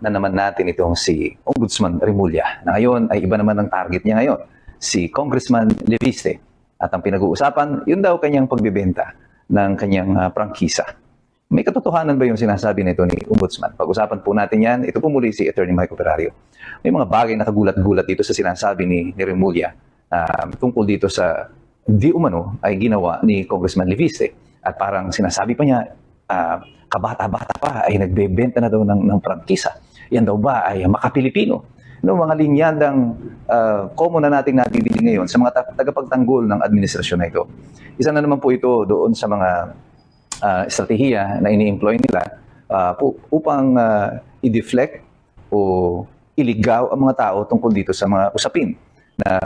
na naman natin itong si Ombudsman Remulla na ngayon ay iba naman ang target niya ngayon, si Congressman Leviste. At ang pinag-uusapan, yun daw kanyang pagbebenta ng kanyang prangkisa. May katotohanan ba yung sinasabi nito ni Ombudsman? Pag-usapan po natin yan. Ito po muli si Attorney Mike Operario. May mga bagay na kagulat-gulat dito sa sinasabi ni Remulla tungkol dito sa di umano ay ginawa ni Congressman Leviste. At parang sinasabi pa niya, kabata-bata pa ay nagbebenta na daw ng prangkisa. Yan daw ba ay makapilipino? No, mga linyadang common na nating nabibili ngayon sa mga tagapagtanggol ng administrasyon na ito. Isa na naman po ito doon sa mga estratehiya na ini-employ nila upang i-deflect o iligaw ang mga tao tungkol dito sa mga usapin na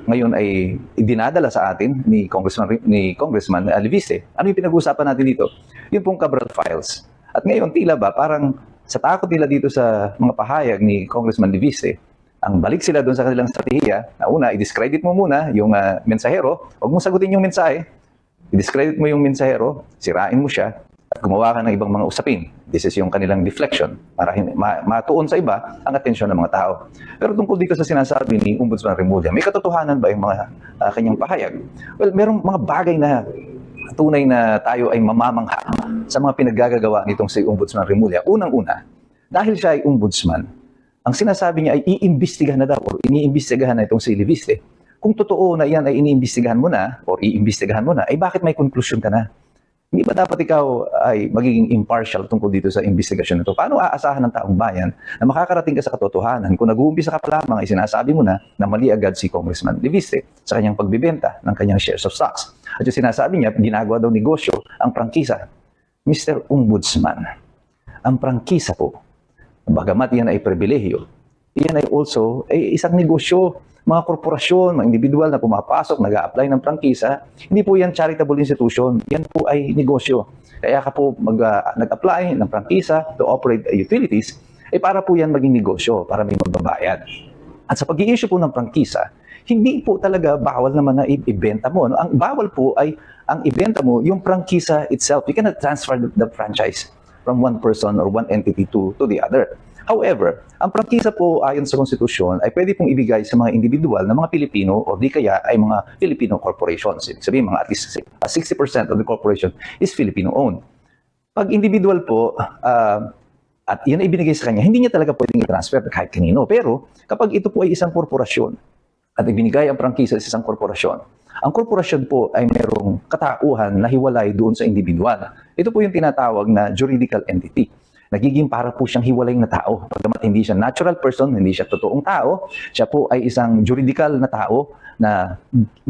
ngayon ay idinadala sa atin ni Congressman Leviste. Ano yung pinag-uusapan natin dito? Yung pong Cabral Files. At ngayon, tila ba, parang sa takot nila dito sa mga pahayag ni Congressman Leviste, ang balik sila doon sa kanilang strategiya, na una, i-discredit mo muna yung mensahero, huwag mong sagutin yung mensahe, i-discredit mo yung mensahero, sirain mo siya, at gumawa ka ng ibang mga usapin. This is yung kanilang deflection, para matuon sa iba ang atensyon ng mga tao. Pero tungkol dito sa sinasabi ni Ombudsman Remulla, may katotohanan ba yung mga kanyang pahayag? Well, merong mga bagay na tunay na tayo ay mamamangha sa mga pinaggagawa nitong si Ombudsman Remulla. Unang-una, dahil siya ay ombudsman, ang sinasabi niya ay iimbestigahan na daw o iniimbestigahan na itong si Leviste. Kung totoo na iyan ay iniimbestigahan mo na o iimbestigahan mo na, ay bakit may conclusion ka na? Hindi ba dapat ikaw ay magiging impartial tungkol dito sa investigasyon na ito? Paano aasahan ng taong bayan na makakarating ka sa katotohanan kung nag-uumpisa ka pa lamang ay sinasabi mo na mali agad si Congressman Leviste sa kanyang pagbibenta ng kanyang shares of stocks? At yung sinasabi niya, ginagawa daw negosyo ang prangkisa. Mr. Ombudsman, ang prangkisa po, bagamat yan ay pribilehiyo, yan ay also ay isang negosyo. Mga korporasyon, mga individual na pumapasok, nag-a-apply ng prangkisa, hindi po yan charitable institution, yan po ay negosyo. Kaya ka po nag-apply ng prangkisa to operate utilities, para po yan maging negosyo, para may magbabayad. At sa pag-i-issue po ng prangkisa, hindi po talaga bawal naman na ibenta mo. No? Ang bawal po ay ang ibenta mo yung prangkisa itself. You cannot transfer the franchise from one person or one entity to the other. However, ang prangkisa po ayon sa konstitusyon ay pwede pong ibigay sa mga individual na mga Pilipino o di kaya ay mga Filipino corporations. Ibig sabihin, mga at least 60% of the corporation is Filipino-owned. Pag individual po, at yan ay ibinigay sa kanya, hindi niya talaga pwedeng i-transfer kahit kanino. Pero kapag ito po ay isang korporasyon at ibinigay ang prangkisa sa isang korporasyon, ang korporasyon po ay mayroong katauhan na hiwalay doon sa individual. Ito po yung tinatawag na juridical entity. Nagiging para po siyang hiwalay na tao. Pagkamat hindi siya natural person, hindi siya totoong tao, siya po ay isang juridical na tao na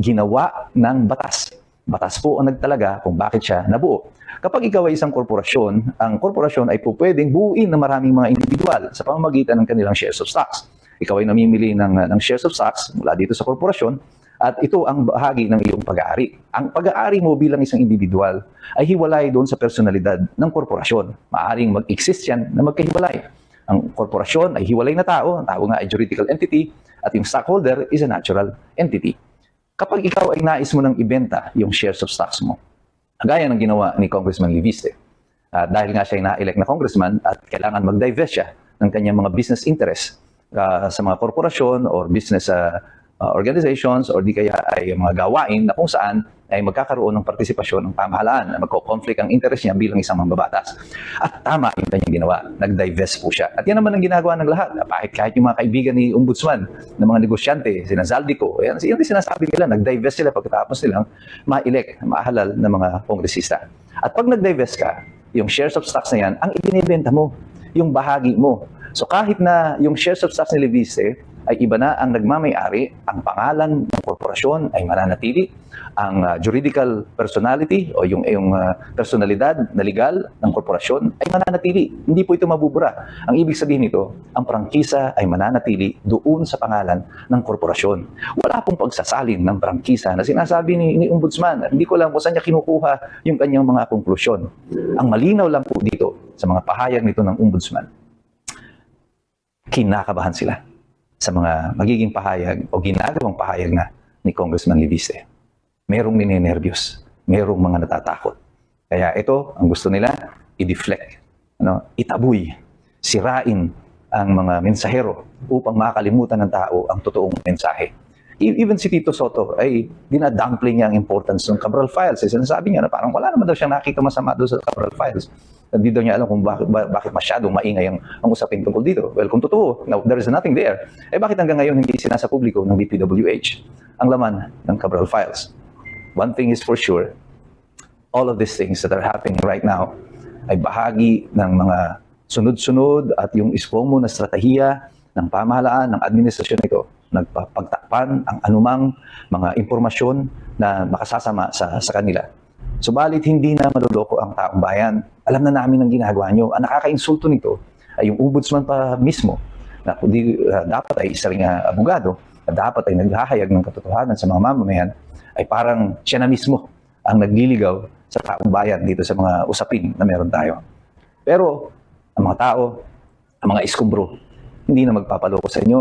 ginawa ng batas. Batas po ang nagtalaga kung bakit siya nabuo. Kapag ikaw ay isang korporasyon, ang korporasyon ay po pwedeng buuin ng maraming mga individual sa pamamagitan ng kanilang shares of stocks. Ikaw ay namimili ng shares of stocks mula dito sa korporasyon, at ito ang bahagi ng iyong pag-aari. Ang pag-aari mo bilang isang individual ay hiwalay doon sa personalidad ng korporasyon. Maaring mag-exist yan na magkahiwalay. Ang korporasyon ay hiwalay na tao, ang tao nga ay juridical entity, at yung stockholder is a natural entity. Kapag ikaw ay nais mo nang ibenta yung shares of stocks mo, gaya ng ginawa ni Congressman Leviste, dahil nga siya ay na-elect na congressman at kailangan mag-divest siya ng kanyang mga business interests sa mga korporasyon or business organizations or di kaya ay mga gawain na kung saan ay magkakaroon ng partisipasyon ng pamahalaan na magko-conflict ang interest niya bilang isang mambabatas. At tama yung kanyang ginawa. Nag-divest po siya. At yan naman ang ginagawa ng lahat. Kahit yung mga kaibigan ni Ombudsman, ng mga negosyante, sina Zaldico, yan yung sinasabi nila, nag-divest sila pagkatapos nilang ma-elect, mahalal na mga kongresista. At pag nag-divest ka, yung shares of stocks na yan, ang ibinibenta mo, yung bahagi mo. So kahit na yung shares of stocks ni Leviste ay iba na ang nagmamay-ari, ang pangalan ng korporasyon ay mananatili, ang juridical personality o yung personalidad na legal ng korporasyon ay mananatili. Hindi po ito mabubura. Ang ibig sabihin nito, ang prangkisa ay mananatili doon sa pangalan ng korporasyon. Wala pong pagsasalin ng prangkisa na sinasabi ni Ombudsman. Hindi ko lang kung saan niya kinukuha yung kanyang mga konklusyon. Ang malinaw lang po dito sa mga pahayag nito ng Ombudsman, kinakabahan sila sa mga magiging pahayag o ginagawang pahayag na ni Congressman Leviste. Merong ninenervyos, merong mga natatakot. Kaya ito, ang gusto nila, i-deflect, itaboy, sirain ang mga mensahero upang makalimutan ng tao ang totoong mensahe. Even si Tito Soto ay dinadumpling niya ang importance ng Cabral Files. Sinasabi niya na parang wala naman daw siyang nakita masama doon sa Cabral Files. Hindi daw niya alam kung bakit masyadong maingay ang usapin tungkol dito. Well, kung totoo, now, there is nothing there, bakit hanggang ngayon hindi sinasa publiko ng DPWH ang laman ng Cabral Files? One thing is for sure, all of these things that are happening right now ay bahagi ng mga sunod-sunod at yung iskomo na estratehiya ng pamahalaan ng administrasyon nito, nagpapagtakpan ang anumang mga impormasyon na makasasama sa kanila. Subalit hindi na maluloko ang taong bayan. Alam na namin ang ginagawa nyo. Ang nakakainsulto nito ay yung ombudsman pa mismo na dapat ay isa ring abogado, na dapat ay naghahayag ng katotohanan sa mga mamamayan, ay parang siya na mismo ang nagliligaw sa taong bayan dito sa mga usapin na meron tayo. Pero ang mga tao, ang mga iskumbro, hindi na magpapaloko sa inyo,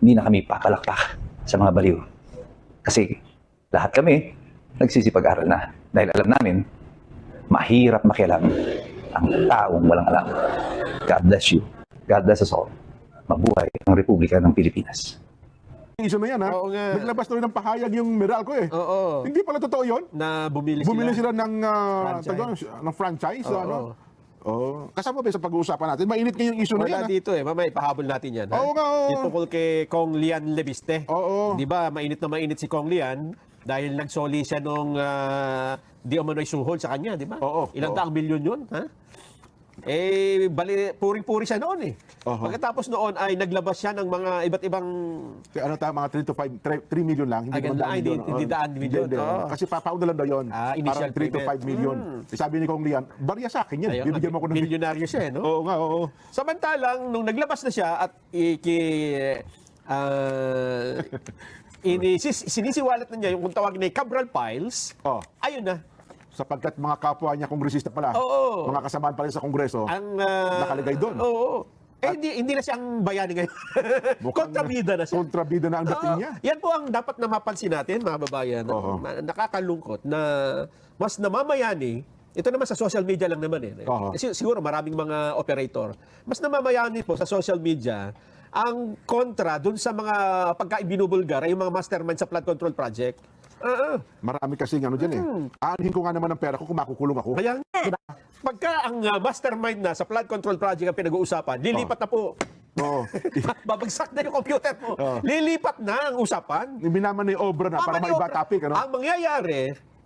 hindi na kami papalakpak sa mga baliw. Kasi lahat kami nagsisipag-aral na dahil alam namin, mahirap makialam ang taong walang alam. God bless you. God bless us all. Mabuhay ang Republika ng Pilipinas. Iso na yan, ha? Oo nga. Naglabas na rin ng pahayag yung Meralco, eh. Oo. Hindi pala totoo yun? Na bumili sila ng, Franchise. ng franchise. Oo. Ano? Oh, kasama ba sa pag-uusapan natin? Mainit ngayong issue na yan. Wala dito eh. Mamaya ipahabol natin yan. Ha? Oo nga, oo. Yung tungkol kay Kong Lian Leviste. Oo. Di ba, mainit na mainit si Kong Lian dahil nagsoli siya nung di umano'y suhol sa kanya, di ba? Oo. Ilang Oo. daang milyon yun, ha? Puring-puri siya noon eh. Oo. Pagkatapos noon ay naglabas siya ng mga iba't ibang Ano tayo, mga 3 to 5, 3 million lang. Hindi naman daan million. hindi daan milyon. Hindi. Oo. Kasi papauna lang daw yun. Initial Parang 3 to 5 payment. million. Sabi ni Kong Lian, barya sa akin yan. Ayun, Bibigyan mo ako ng... milyonaryo siya, eh, no? Oo nga, oo. Samantalang, nung naglabas na siya at sinisiwalat na niya yung kung tawagin na Cabral Files, Oh. ayun na. Sapagkat mga kapwa niya kongresista pala, Oo. mga kasamaan pa rin sa kongreso, Ang, nakalagay doon. Oo. Hindi na siyang bayani ngayon. Kontrabida na siya. Kontrabida na ang dating Oo. niya. Yan po ang dapat na mapansin natin, mga babayan. Oo. Nakakalungkot na mas namamayani. Ito naman sa social media lang naman eh. Oo. Siguro maraming mga operator. Mas namamayani po sa social media ang kontra dun sa mga pagkaibinubulgar ay yung mga mastermind sa flood control project. Marami kasing ano dyan eh. Aanhin ko nga naman ang pera ko kung makukulong ako. Kaya nga, pagka ang mastermind na sa flood control project ang pinag-uusapan, lilipat na po. Oo. Babagsak na yung computer mo. Oo. Lilipat na ang usapan. Minaman na yung obra na para Tama maiba yung- topic. Ano? Ang mangyayari,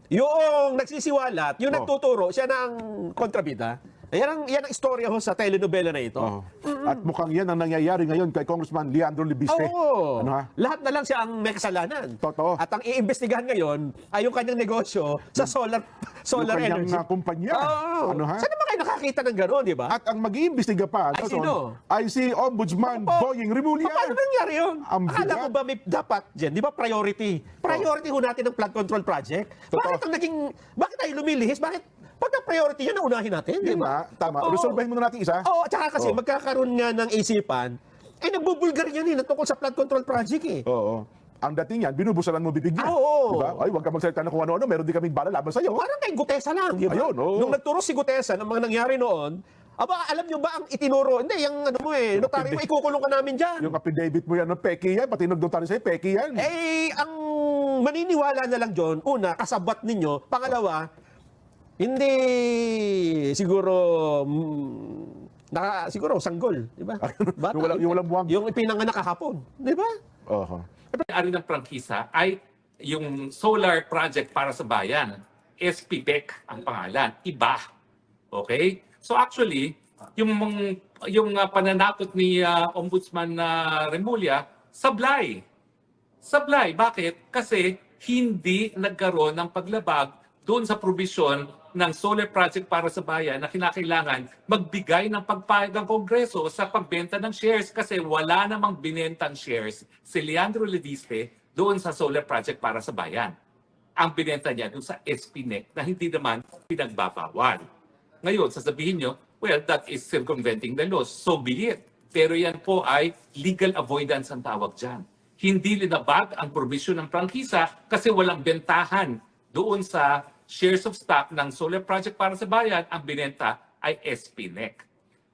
yung nagsisiwalat, yung Oh. nagtuturo, siya na ang kontrabida. Yan ang istorya ho sa telenovela na ito. Oo. At mukhang yan ang nangyayari ngayon kay Congressman Leandro Libiste. Oo. Ano ha? Lahat na lang siya ang may kasalanan. Totoo. At ang iimbestigahan ngayon ay yung kanyang negosyo sa solar Yung kanyang energy. kumpanya. Oo. Ano ha? Saan naman kayo nakakita ng gano'n, di ba? At ang mag-iimbestiga pa Ay, doon sino? ay si Ombudsman Opo. Boying Rimulya. Paano nangyari yun? Ang Akala bigat. ko ba may dapat dyan? Di ba priority? Priority ho natin ng flood control project. Bakit tayo lumilihis? Bakit pagka priority yan, naunahin natin? Di Yun ba? na, tama. Oo. Resolvehin muna natin isa. Oo, at saka kasi Oo. magkakaroon nga ng isipan, nagbubulgar yan tungkol sa flood control project eh. Oo. Ang dating yan, binubusalan mo bibig niya. Oo. Diba? Ay, huwag ka magsalita ng kung ano-ano. Meron din kaming bala laban sa'yo. Parang kay Gutesa lang, di ba? Ayun, oo. Nung nagturo si Gutesa ng mga nangyari noon, alam nyo ba ang itinuro? Hindi, yung ano mo eh, notaryo mo, ikukulong ka namin dyan. Yung affidavit mo yan, peki yan. Pati nagdotary sa'yo, peki yan. Ang maniniwala na lang dyan, una, kasabat ninyo. Pangalawa, hindi siguro siguro sanggol, di ba? Bata, Yung walang buwang. Yung ipinanganak kahapon, di ba? Oo. Ari ng prangkisa ay yung solar project para sa bayan. SPPEC ang pangalan. Iba. Okay? So actually, yung pananakot ni Ombudsman Remulla, sablay. Sablay. Bakit? Kasi hindi nagkaroon ng paglabag doon sa provision ng solar project para sa bayan na kinakailangan magbigay ng pagpahid ng Kongreso sa pagbenta ng shares kasi wala namang binentang shares si Leandro Leviste doon sa solar project para sa bayan. Ang binenta niya doon sa SPNEC na hindi naman pinagbabawal. Ngayon, sasabihin nyo, well, that is circumventing the laws. So be it. Pero yan po ay legal avoidance ang tawag dyan. Hindi linabag ang provision ng prangkisa kasi walang bentahan doon sa shares of stock ng solar project para sa bayan, ang binenta ay SPNEC.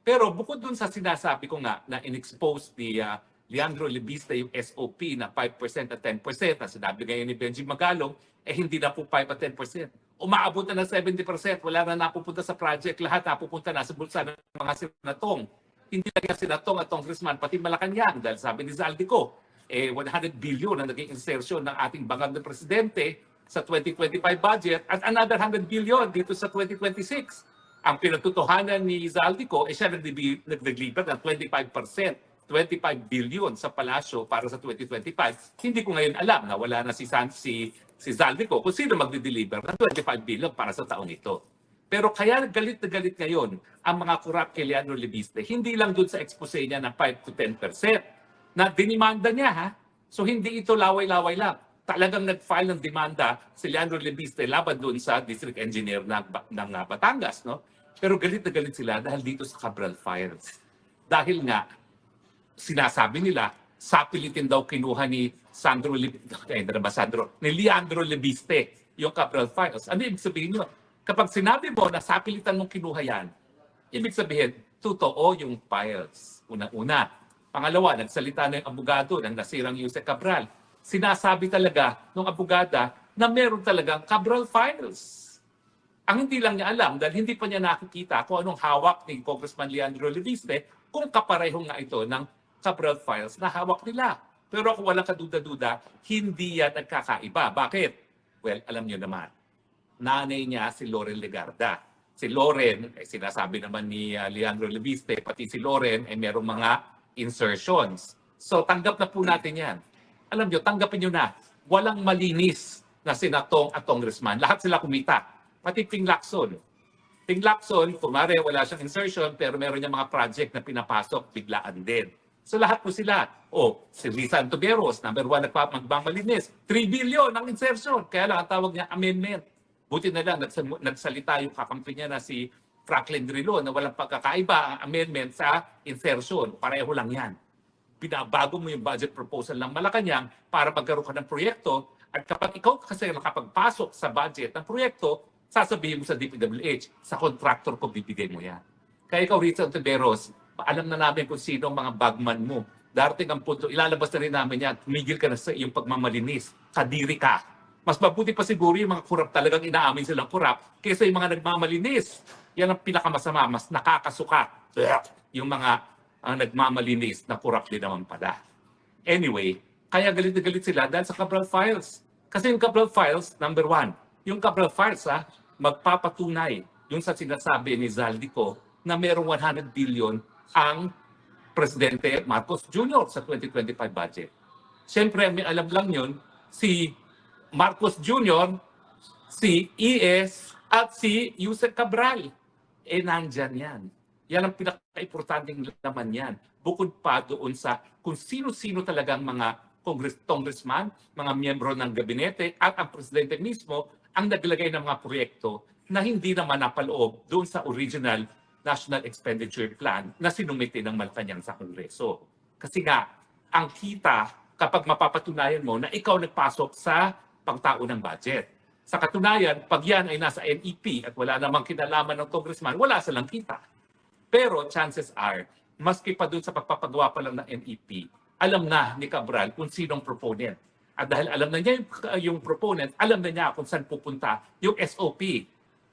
Pero bukod dun sa sinasabi ko nga na in-expose ni Leandro Lebista yung SOP na 5% at 10%, na sinabi ngayon ni Benji Magalong, hindi na po 5 at 10%. Umaabot na ng 70%, wala na napupunta sa project, lahat napupunta na sa bulsa ng mga senatong. Hindi lang yung senatong at congressman, pati Malacanang, dahil sabi ni Zaldico, 100 billion ang naging insertion ng ating bangag na presidente sa 2025 budget at another 100 billion dito sa 2026. Ang pinagtutuhanan ni Zaldico, siya nag-deliver ng 25%. 25 billion sa palasyo para sa 2025. Hindi ko ngayon alam na wala na si Zaldico kung sino magde-deliver ng 25 billion para sa taong ito. Pero kaya galit na galit ngayon ang mga corrupt kay Leandro Lebiste, hindi lang doon sa expose niya na 5 to 10% na dinimanda niya, ha? So hindi ito laway-laway lang. Talagang nag-file ng demanda si Leandro Lebiste laban doon sa district engineer ng Batangas, no? Pero galit na galit sila dahil dito sa Cabral Files. Dahil nga, sinasabi nila, sapilitin daw kinuha ni Leandro Lebiste yung Cabral Files. Ano ibig sabihin nyo? Kapag sinabi mo na sapilitan mong kinuha yan, ibig sabihin, totoo yung files. Una-una. Pangalawa, nagsalita na yung abogado ng nasirang Jose Cabral. Sinasabi talaga ng abogada na meron talagang Cabral Files. Ang hindi lang niya alam dahil hindi pa niya nakikita kung anong hawak ni Congressman Leandro Lebiste kung kapareho nga ito ng Cabral Files na hawak nila. Pero kung walang kaduda-duda, hindi yan nagkakaiba. Bakit? Well, alam niyo naman. Nanay niya si Loren Legarda. Si Loren, sinasabi naman ni Leandro Lebiste, pati si Loren ay merong mga insertions. So tanggap na po natin yan. Alam niyo, tanggapin niyo na. Walang malinis na senatong at congressman. Lahat sila kumita. Pati Ping Lacson. Ping Lacson, kumare, wala siyang insertion, pero meron niya mga project na pinapasok, biglaan din. So lahat po sila. Si Risa Antoveros, number 1 nagmamalinis. 3 billion ang insertion. Kaya lang ang tawag niya amendment. Buti na lang nagsalita yung kakampi niya na si Franklin Drilon na walang pagkakaiba ang amendment sa insertion. Pareho lang yan. Binabago mo yung budget proposal ng Malacanang para magkaroon ka ng proyekto at kapag ikaw kasi nakapagpasok sa budget ng proyekto, sasabihin mo sa DPWH, sa contractor ko bibigay mo yan. Kaya ikaw, Risa Antoveros, alam na namin kung sino ang mga bagman mo. Darating ang punto, ilalabas na rin namin yan, tumigil ka na sa iyong pagmamalinis, kadiri ka. Mas mabuti pa siguro yung mga kurap talagang inaamin silang kurap kaysa yung mga nagmamalinis. Yan ang pinakamasama, mas nakakasuka. Yung mga nagmamalinis na kurap din naman pala. Anyway, kaya galit na galit sila dahil sa Cabral Files. Kasi yung Cabral Files, number 1, yung Cabral Files magpapatunay yung sa sinasabi ni Zaldico na merong 100 billion ang Presidente Marcos Jr. sa 2025 budget. Siyempre, may alam lang yun, si Marcos Jr., si ES, at si Jose Cabral. Nandyan yan. Yan ang pinaka-importanting laman yan. Bukod pa doon sa kung sino-sino talagang mga congressman, mga miyembro ng gabinete at ang presidente mismo ang naglagay ng mga proyekto na hindi naman napaloob doon sa original National Expenditure Plan na sinumite ng Malacanang sa Kongreso. Kasi nga, ang kita kapag mapapatunayan mo na ikaw nagpasok sa pagtao ng budget. Sa katunayan, pag yan ay nasa NEP at wala namang kinalaman ng congressman, wala silang kita. Pero chances are, maski pa doon sa pagpapagawa pa lang ng NEP, alam na ni Cabral kung sinong proponent. At dahil alam na niya yung proponent, alam na niya kung saan pupunta yung SOP.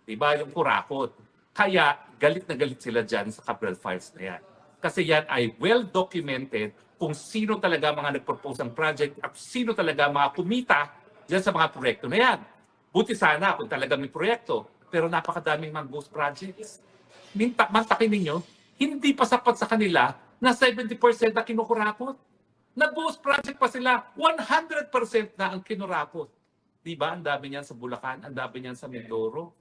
Diba? Yung kurakot. Kaya galit na galit sila dyan sa Cabral Files na yan. Kasi yan ay well-documented kung sino talaga mga nag-propose ng project at sino talaga mga kumita dyan sa mga proyekto na yan. Buti sana kung talaga may proyekto, pero napakadaming mga ghost projects. Mantakin ninyo, hindi pa sapat sa kanila na 70% na kinukurakot. Nag-ghost project pa sila, 100% na ang kinurakot. Diba? Ang dami niyan sa Bulacan, ang dami niyan sa Mindoro.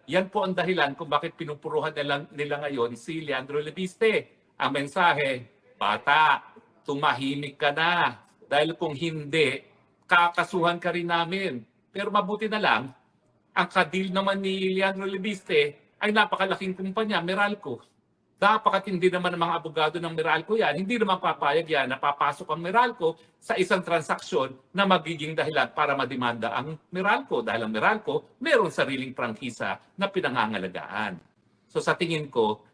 Yan po ang dahilan kung bakit pinupuruhan nila ngayon si Leandro Lebiste. Ang mensahe, bata, tumahimik ka na. Dahil kung hindi, kakasuhan ka rin namin. Pero mabuti na lang, ang kadil naman ni Leandro Lebiste ay napakalaking kumpanya, Meralco. Napakatindi naman ng mga abogado ng Meralco yan. Hindi naman papayag yan na papasok ang Meralco sa isang transaksyon na magiging dahilan para mademanda ang Meralco. Dahil ang Meralco meron sariling prangkisa na pinangangalagaan. So sa tingin ko,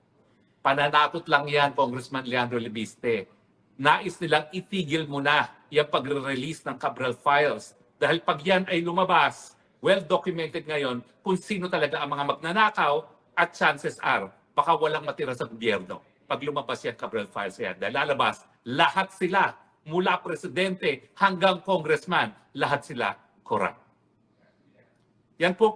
Pananakot lang yan, Congressman Leandro Lebiste. Nais nilang itigil mo na yung pagre-release ng Cabral Files. Dahil pag yan ay lumabas, well-documented ngayon kung sino talaga ang mga magnanakaw at chances are, baka walang matira sa gobyerno. Pag lumabas yan, Cabral Files yan, dahil lalabas, lahat sila, mula presidente hanggang congressman, lahat sila corrupt. Yan po